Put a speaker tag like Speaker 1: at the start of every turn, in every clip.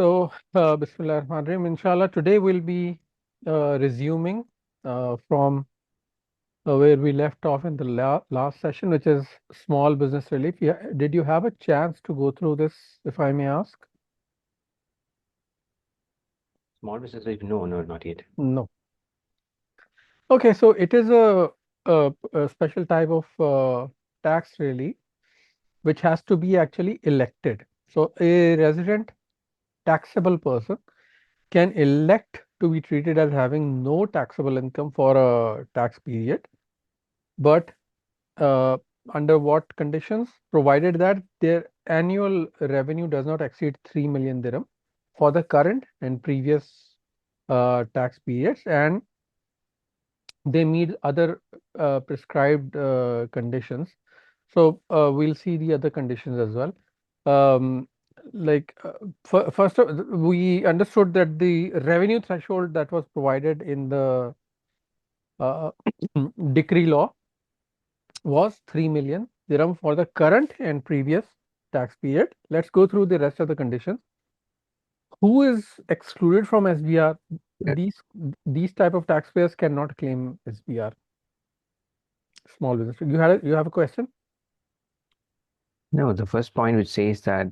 Speaker 1: Bismillah ar-Rahman ar-Rahim. Inshallah, today we'll be resuming from where we left off in the last session, which is small business relief. Did you have a chance to go through this, if I may ask?
Speaker 2: Small business relief? No, not yet.
Speaker 1: No. Okay, so it is a special type of tax really, which has to be actually elected. So a resident taxable person can elect to be treated as having no taxable income for a tax period, but uh, under what conditions? Provided that their annual revenue does not exceed 3 million dirham for the current and previous tax periods, and they meet other prescribed conditions. So we'll see the other conditions as well. Um, first, we understood that the revenue threshold that was provided in the uh, decree law was 3 million dirham for the current and previous tax period. Let's go through the rest of the conditions. Who is excluded from SBR?
Speaker 2: Uh,
Speaker 1: These type of taxpayers cannot claim SBR. Small business. You have a question?
Speaker 2: No, the first point which says that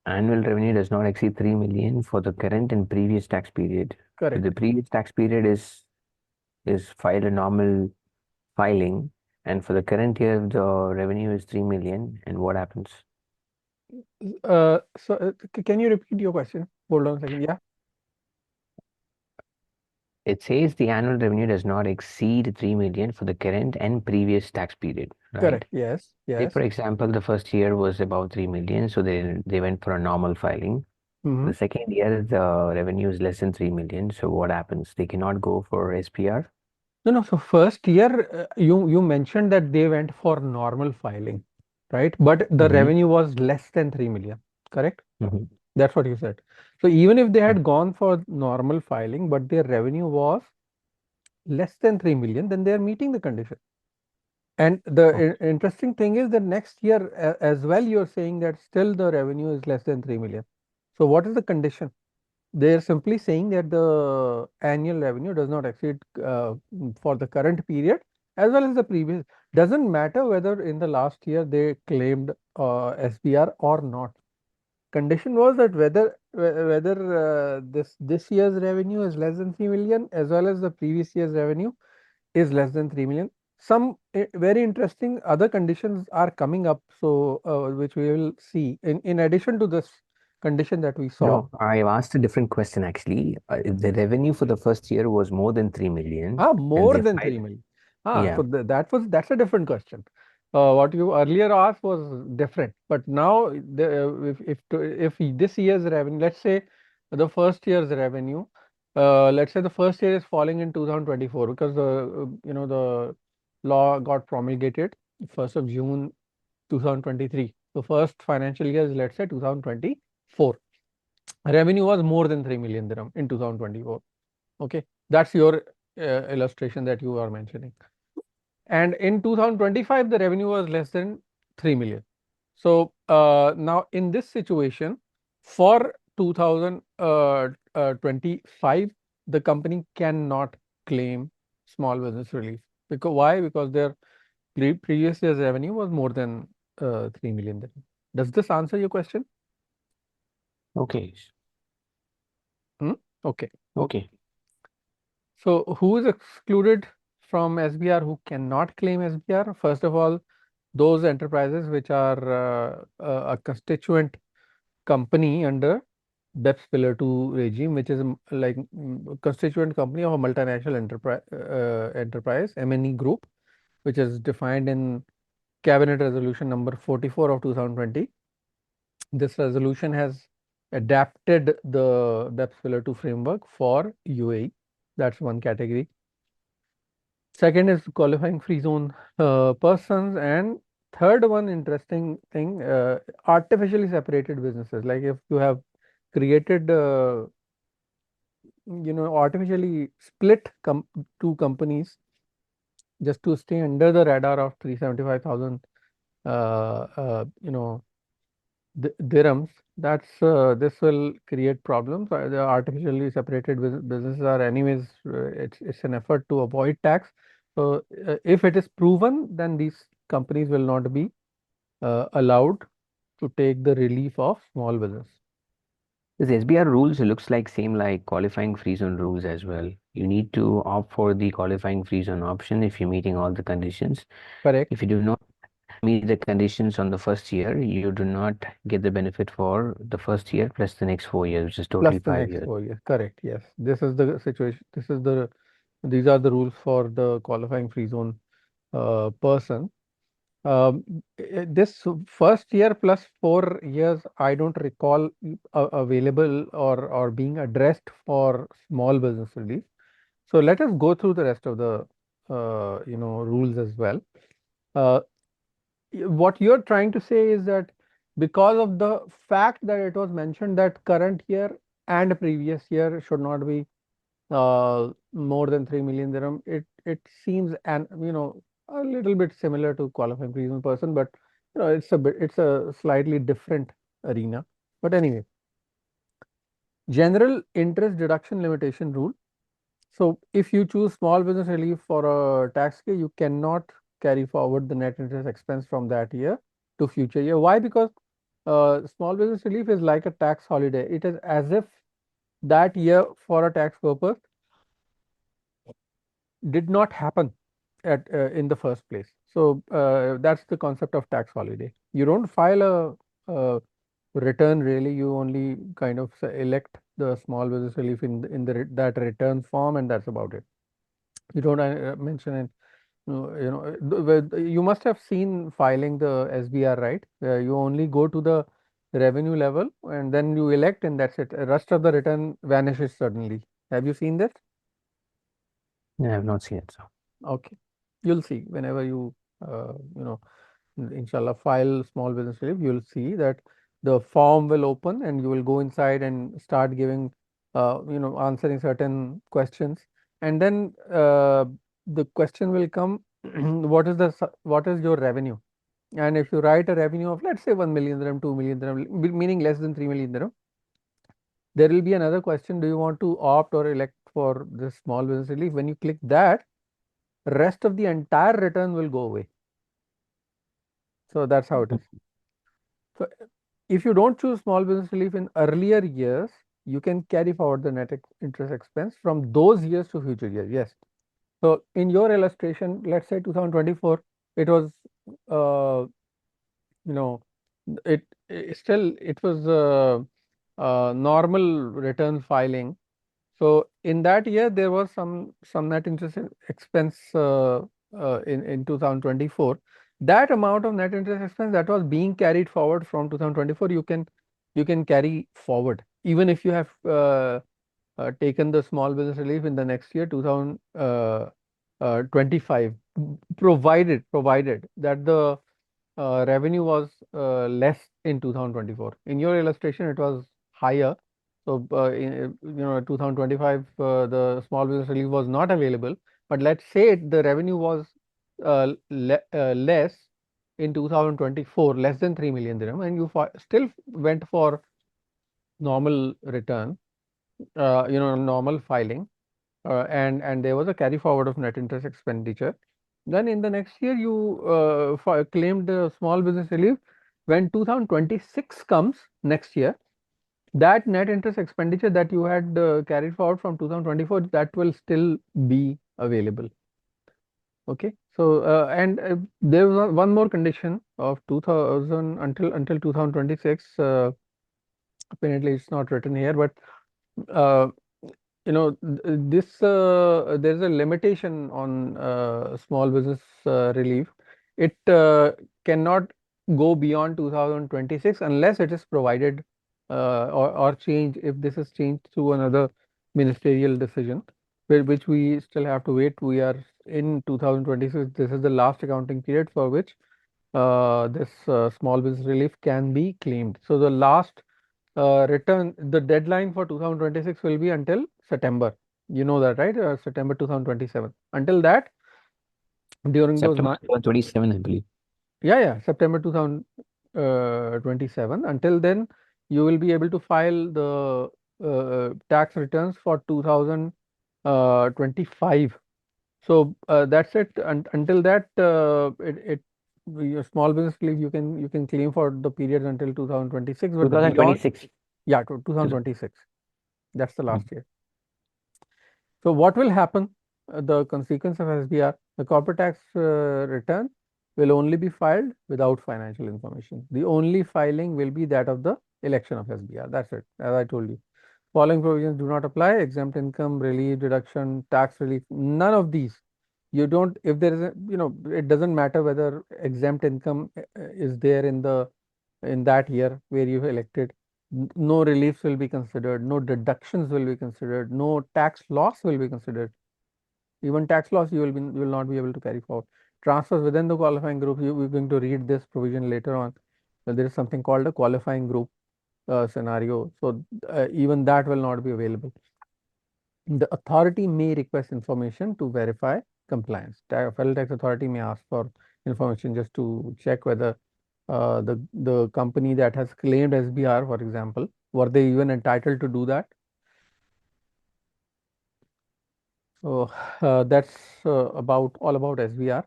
Speaker 2: annual revenue does not exceed 3 million for the current and previous tax period. If the
Speaker 1: Correct.
Speaker 2: previous tax period is filed a normal filing, and for the current year the revenue is 3 million, and what happens?
Speaker 1: Can you repeat your question? Hold on a second. Yeah,
Speaker 2: It says the annual revenue does not exceed 3 million for the current and previous tax period, right?
Speaker 1: correct. Yes,
Speaker 2: Say,
Speaker 1: yes.
Speaker 2: for example, the first year was about 3 million, so they went for a normal filing.
Speaker 1: Mm-hmm.
Speaker 2: The second year, the revenue is less than 3 million. So what happens? They cannot go for SPR.
Speaker 1: No, no. So first year, you mentioned that they went for normal filing, right? But the
Speaker 2: Mm-hmm.
Speaker 1: revenue was less than 3 million. Correct?
Speaker 2: Mm-hmm.
Speaker 1: That's what you said. So even if they had gone for normal filing, but their revenue was less than 3 million, then they are meeting the condition. And the interesting thing is that next year as well, you're saying that still the revenue is less than 3 million. So what is the condition? They're simply saying that the annual revenue does not exceed for the current period as well as the previous. Doesn't matter whether in the last year they claimed SBR or not. Condition was that whether this year's revenue is less than 3 million as well as the previous year's revenue is less than 3 million. Some very interesting other conditions are coming up, so which we will see in addition to this condition that we saw.
Speaker 2: No, I've asked a different question actually. If the revenue for the first year was more than 3 million, and
Speaker 1: More
Speaker 2: they
Speaker 1: than 3
Speaker 2: filed,
Speaker 1: million.
Speaker 2: yeah,
Speaker 1: So that's a different question. What you earlier asked was different, but now if this year's revenue, let's say the first year's revenue, let's say the first year is falling in 2024 because the law got promulgated 1st of June 2023. The first financial year is, let's say, 2024. Revenue was more than 3 million dirham in 2024. Okay, that's your illustration that you are mentioning. And in 2025, the revenue was less than 3 million. So now in this situation, for 2025, the company cannot claim small business relief. Because why? Because their previous year's revenue was more than 3 million dirham. Does this answer your question?
Speaker 2: okay,
Speaker 1: Hmm? Okay. Okay.
Speaker 2: okay.
Speaker 1: So who is excluded from SBR, who cannot claim SBR? First of all, those enterprises which are a constituent company under BEPS Pillar 2 regime, which is constituent company of a multinational enterprise, MNE group, which is defined in Cabinet Resolution number 44 of 2020. This resolution has adapted the BEPS Pillar 2 framework for UAE. That's one category. Second is qualifying free zone persons, and third one interesting thing, artificially separated businesses. Like if you have created, artificially split two companies just to stay under the radar of 375,000, uh, uh, you know, dirhams, this will create problems. The artificially separated businesses are anyways, it's an effort to avoid tax. So if it is proven, then these companies will not be allowed to take the relief of small business.
Speaker 2: This SBR rules looks like same like qualifying free zone rules as well. You need to opt for the qualifying free zone option if you're meeting all the conditions.
Speaker 1: Correct.
Speaker 2: If you do not meet the conditions on the first year, you do not get the benefit for the first year plus the next 4 years, which is
Speaker 1: Plus
Speaker 2: totally
Speaker 1: the
Speaker 2: five
Speaker 1: next
Speaker 2: years.
Speaker 1: 4 years. Correct. Yes. This is the situation. These are the rules for the qualifying free zone person. Um, this first year plus 4 years, I don't recall available or being addressed for small business relief. So let us go through the rest of the rules as well. Uh, what you're trying to say is that because of the fact that it was mentioned that current year and previous year should not be more than 3 million dirham, it seems a little bit similar to qualifying reason person, but it's a slightly different arena. But anyway, general interest deduction limitation rule. So if you choose small business relief for a tax year, you cannot carry forward the net interest expense from that year to future year. Why? Because small business relief is like a tax holiday. It is as if that year for a tax purpose did not happen at in the first place. So that's the concept of tax holiday. You don't file a return really. You only kind of elect the small business relief in that return form, and that's about it. You don't mention it. You must have seen filing the SBR, right? You only go to the revenue level and then you elect, and that's it. The rest of the return vanishes suddenly. Have you seen this?
Speaker 2: Yeah, I have not seen it. So
Speaker 1: Okay. You'll see whenever you, inshallah, file small business relief, you'll see that the form will open and you will go inside and start giving, answering certain questions. And then the question will come, what is your revenue? And if you write a revenue of, let's say, 1 million dirham, 2 million dirham, meaning less than 3 million dirham, there will be another question. Do you want to opt or elect for this small business relief? When you click that, rest of the entire return will go away. So that's how it is. So if you don't choose small business relief in earlier years, you can carry forward the net interest expense from those years to future years. Yes. So in your illustration, let's say 2024, it was, uh, you know, it was normal return filing. So in that year, there was some net interest expense in 2024. That amount of net interest expense that was being carried forward from 2024, you can carry forward even if you have taken the small business relief in the next year, 2025, provided that the revenue was less in 2024. In your illustration, it was higher. So, 2025, the small business relief was not available. But let's say the revenue was less in 2024, less than 3 million dirham, and you still went for normal return, normal filing, and there was a carry forward of net interest expenditure. Then in the next year, you claimed the small business relief. When 2026 comes next year, that net interest expenditure that you had carried forward from 2024, that will still be available. Okay. So and there was one more condition of 2000 until 2026. Apparently, it's not written here, but uh, this there's a limitation on small business relief. It cannot go beyond 2026 unless it is provided or changed, if this is changed through another ministerial decision, which we still have to wait. We are in 2026. This is the last accounting period for which this small business relief can be claimed. So the last the deadline for 2026 will be until September. You know that, right? September 2027. Until that, during those
Speaker 2: September
Speaker 1: nine,
Speaker 2: 2027, I believe.
Speaker 1: yeah, yeah, September 2000. 2027. Until then, you will be able to file the tax returns for 2025. So that's it. Until that, your small business leave you can claim for the period until 2026, but beyond,
Speaker 2: 2026.
Speaker 1: yeah, to 2026. That's the
Speaker 2: Mm.
Speaker 1: last year. So what will happen? The consequence of SBR, the corporate tax return will only be filed without financial information. The only filing will be that of the election of SBR. That's it, as I told you. Following provisions do not apply: exempt income, relief, deduction, tax relief, none of these. You don't, if there is a, it doesn't matter whether exempt income is there in that year where you've elected. No reliefs will be considered, no deductions will be considered, no tax loss will be considered. Even tax loss you will not be able to carry forward. Transfers within the qualifying group, we're going to read this provision later on. There is something called a qualifying group scenario. So even that will not be available. The authority may request information to verify compliance. Federal tax authority may ask for information just to check whether the company that has claimed SBR, for example, were they even entitled to do that? So that's about all about SBR.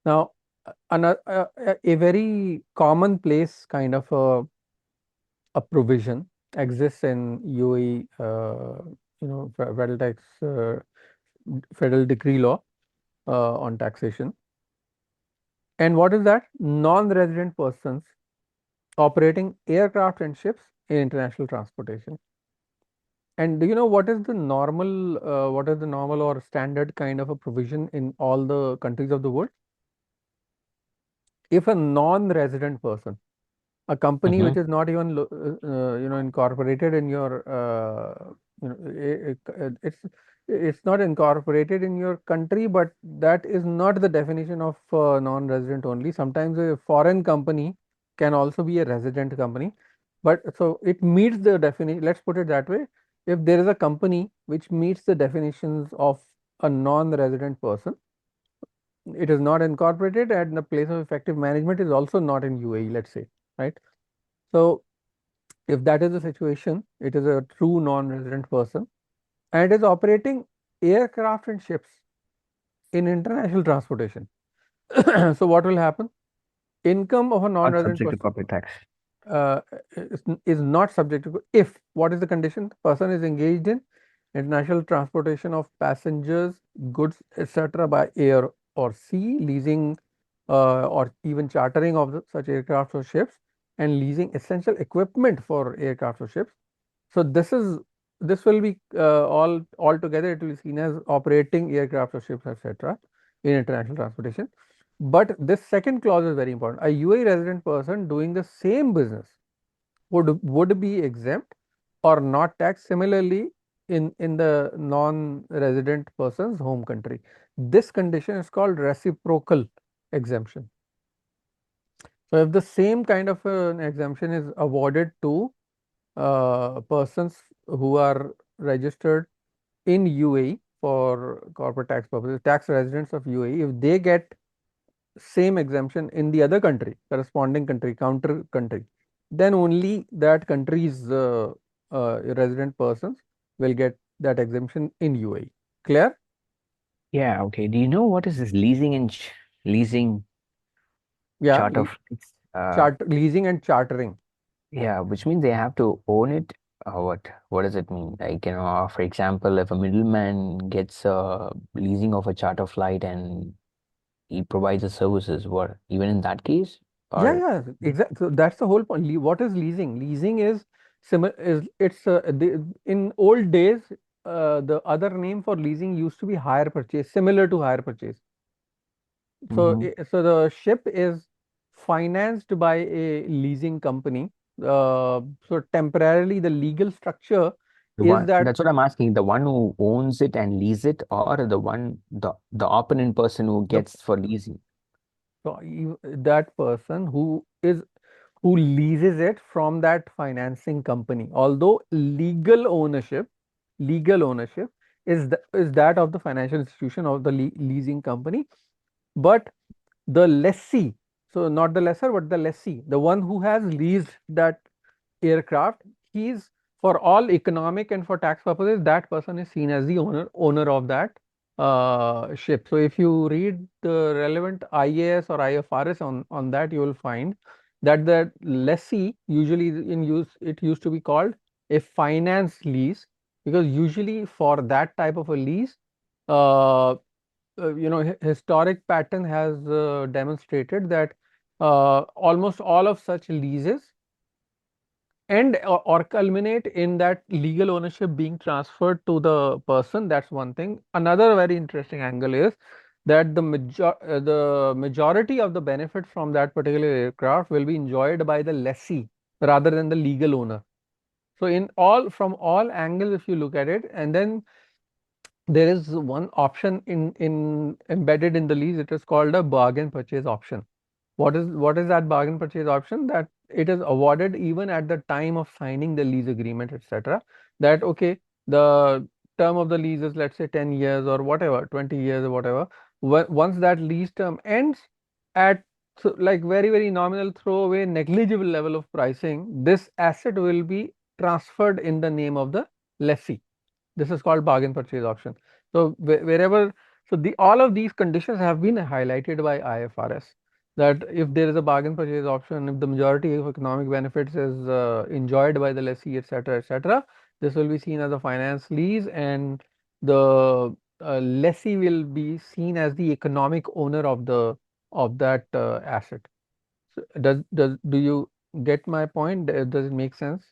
Speaker 1: Now, a very commonplace kind of a provision exists in UAE, federal tax, federal decree law on taxation. And what is that? Non-resident persons operating aircraft and ships in international transportation. And do you know what is the normal or standard kind of a provision in all the countries of the world? If a non-resident person, a company
Speaker 2: Mm-hmm.
Speaker 1: which is not even incorporated in your it's not incorporated in your country, but that is not the definition of non-resident only. Sometimes a foreign company can also be a resident company, but so it meets the definition. Let's put it that way: if there is a company which meets the definitions of a non-resident person, it is not incorporated, and the place of effective management is also not in UAE, let's say, right? So if that is the situation, it is a true non-resident person and it is operating aircraft and ships in international transportation. So what will happen? Income of a
Speaker 2: Not
Speaker 1: non-resident
Speaker 2: subject to
Speaker 1: person
Speaker 2: corporate tax.
Speaker 1: is not subject to, if, what is the condition? The person is engaged in international transportation of passengers, goods, etc. by air or sea, leasing or even chartering of such aircraft or ships, and leasing essential equipment for aircraft or ships. So this will be all together. It will be seen as operating aircraft or ships, etc. in international transportation. But this second clause is very important. A UAE resident person doing the same business would be exempt or not taxed similarly in the non-resident person's home country. This condition is called reciprocal exemption. So if the same kind of an exemption is awarded to persons who are registered in UAE for corporate tax purposes, tax residents of UAE, if they get same exemption in the other country, corresponding country, counter country, then only that country's resident persons will get that exemption in UAE. Clear?
Speaker 2: Yeah, okay. Do you know what is this leasing and leasing
Speaker 1: Yeah,
Speaker 2: charter flights?
Speaker 1: leasing and chartering.
Speaker 2: Yeah, which means they have to own it. What? What does it mean? Like, for example, if a middleman gets a leasing of a charter flight and he provides the services, what? Even in that case,
Speaker 1: Yeah,
Speaker 2: or
Speaker 1: yeah, exactly. So that's the whole point. What is leasing? Leasing is similar. Is it's in old days, the other name for leasing used to be hire purchase, similar to hire purchase. So,
Speaker 2: hmm
Speaker 1: so the ship is financed by a leasing company. So temporarily, the legal structure
Speaker 2: the
Speaker 1: is
Speaker 2: one
Speaker 1: that,
Speaker 2: that's what I'm asking, the one who owns it and lease it, or the opponent person who
Speaker 1: the
Speaker 2: gets for leasing.
Speaker 1: that person who leases it from that financing company. Although legal ownership is that of the financial institution of the leasing company, but the lessee. So not the lessor, but the lessee, the one who has leased that aircraft. He's, for all economic and for tax purposes, that person is seen as the owner of that ship. So if you read the relevant IAS or IFRS on that, you will find that the lessee, usually in use, it used to be called a finance lease, because usually for that type of a lease, uh, historic pattern has demonstrated that almost all of such leases end or culminate in that legal ownership being transferred to the person. That's one thing. Another very interesting angle is that the majority of the benefit from that particular aircraft will be enjoyed by the lessee rather than the legal owner. So in all, from all angles, if you look at it, and then there is one option in embedded in the lease. It is called a bargain purchase option. What is that bargain purchase option? That it is awarded even at the time of signing the lease agreement, etc. That okay, the term of the lease is, let's say, 10 years or whatever, 20 years or whatever. Once that lease term ends at, so like, very nominal, throwaway, negligible level of pricing, this asset will be transferred in the name of the lessee. This is called bargain purchase option. So wherever, so the all of these conditions have been highlighted by IFRS, that if there is a bargain purchase option, if the majority of economic benefits is enjoyed by the lessee, etc., etc., this will be seen as a finance lease, and the lessee will be seen as the economic owner of that asset. So do you get my point? Does it make sense?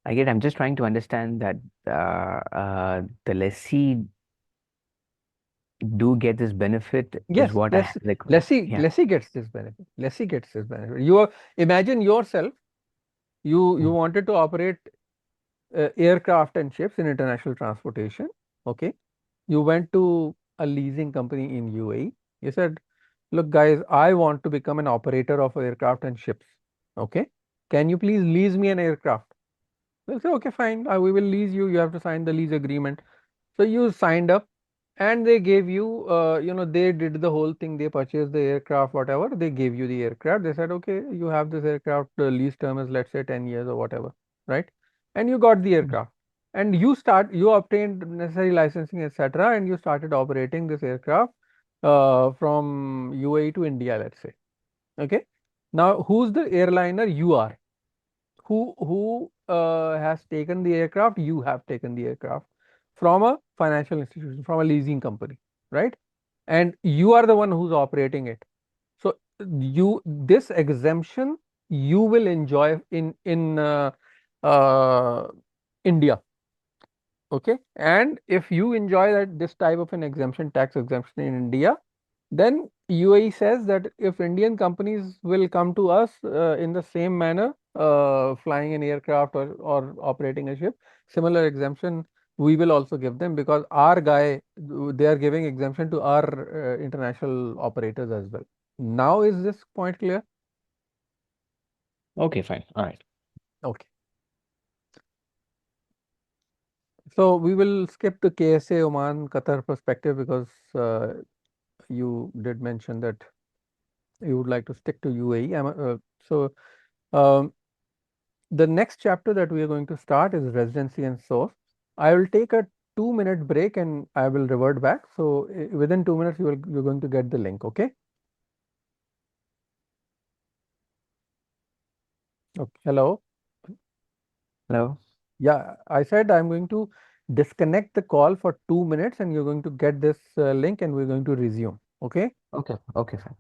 Speaker 2: I get. I'm just trying to understand that the lessee do get this benefit is
Speaker 1: Yes,
Speaker 2: what I have. Like, yeah.
Speaker 1: lessee gets this benefit. Lessee gets this benefit. You are, imagine yourself, you
Speaker 2: Mm.
Speaker 1: wanted to operate aircraft and ships in international transportation. Okay, you went to a leasing company in UAE. You said, "Look, guys, I want to become an operator of aircraft and ships. Okay, can you please lease me an aircraft?" They'll say, "Okay, fine. We will lease you. You have to sign the lease agreement." So you signed up, and they gave you, they did the whole thing. They purchased the aircraft, whatever. They gave you the aircraft. They said, okay, you have this aircraft. The lease term is, let's say, 10 years or whatever, right? And you got the
Speaker 2: Mm.
Speaker 1: aircraft, and you obtained necessary licensing, etc., and you started operating this aircraft from UAE to India, let's say. Okay. Now, who's the airliner? You are. Who has taken the aircraft? You have taken the aircraft from a financial institution, from a leasing company, right? And you are the one who's operating it. So you, this exemption you will enjoy in uh, India. Okay, and if you enjoy that, this type of an exemption, tax exemption in India, then UAE says that if Indian companies will come to us in the same manner, flying an aircraft or operating a ship, similar exemption we will also give them, because our guy, they are giving exemption to our international operators as well. Now is this point clear?
Speaker 2: Okay, fine. All right.
Speaker 1: Okay. So we will skip the KSA, Oman, Qatar perspective, because you did mention that you would like to stick to UAE. So um, the next chapter that we are going to start is residency and source. I will take a 2-minute break and I will revert back. So within 2 minutes, you're going to get the link. Okay. Okay. Hello.
Speaker 2: Hello.
Speaker 1: Yeah, I said I'm going to disconnect the call for 2 minutes, and you're going to get this link, and we're going to resume. Okay.
Speaker 2: Okay. Okay, fine.